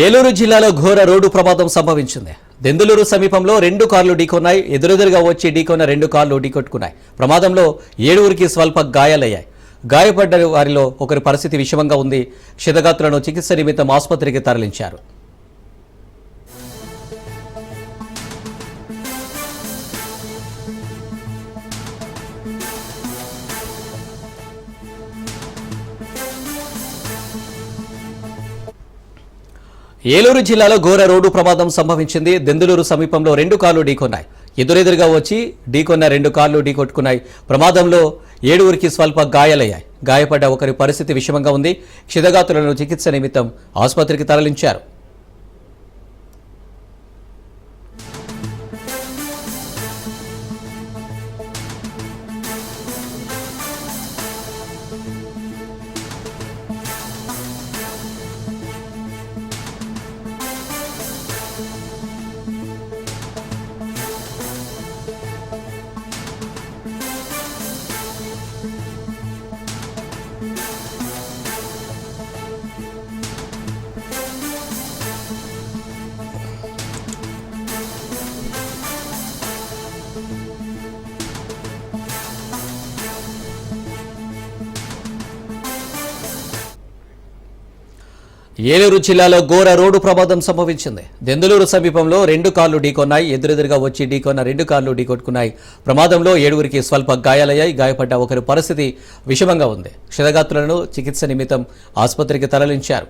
ఏలూరు జిల్లాలో ఘోర రోడ్డు ప్రమాదం సంభవించింది. దెందులూరు సమీపంలో 2 కార్లు ఢీకొన్నాయి. ఎదురెదురుగా వచ్చి ఢీకొన్న 2 కార్లు ఢీకొట్టుకున్నాయి. ప్రమాదంలో 7 స్వల్ప గాయాలయ్యాయి. గాయపడ్డ వారిలో ఒకరి పరిస్థితి విషమంగా ఉంది. క్షతగాత్రులను చికిత్స నిమిత్తం ఆసుపత్రికి తరలించారు. ఏలూరు జిల్లాలో ఘోర రోడ్డు ప్రమాదం సంభవించింది. దెందులూరు సమీపంలో 2 కార్లు ఢీకొన్నాయి. ఎదురెదురుగా వచ్చి ఢీకొన్న 2 కార్లు ఢీకొట్టుకున్నాయి. ప్రమాదంలో 7 స్వల్ప గాయాలయ్యాయి. గాయపడ్డ ఒకరి పరిస్థితి విషమంగా ఉంది. క్షతగాత్రులను చికిత్స నిమిత్తం ఆసుపత్రికి తరలించారు. ఏలూరు జిల్లాలో ఘోర రోడ్డు ప్రమాదం సంభవించింది. దెందులూరు సమీపంలో 2 కార్లు ఢీకొన్నాయి. ఎదురెదురుగా వచ్చి ఢీకొన్న 2 కార్లు ఢీకొట్టుకున్నాయి. ప్రమాదంలో 7 స్వల్ప గాయాలయ్యాయి. గాయపడ్డ ఒకరి పరిస్థితి విషమంగా ఉంది. క్షతగాత్రులను చికిత్స నిమిత్తం ఆసుపత్రికి తరలించారు.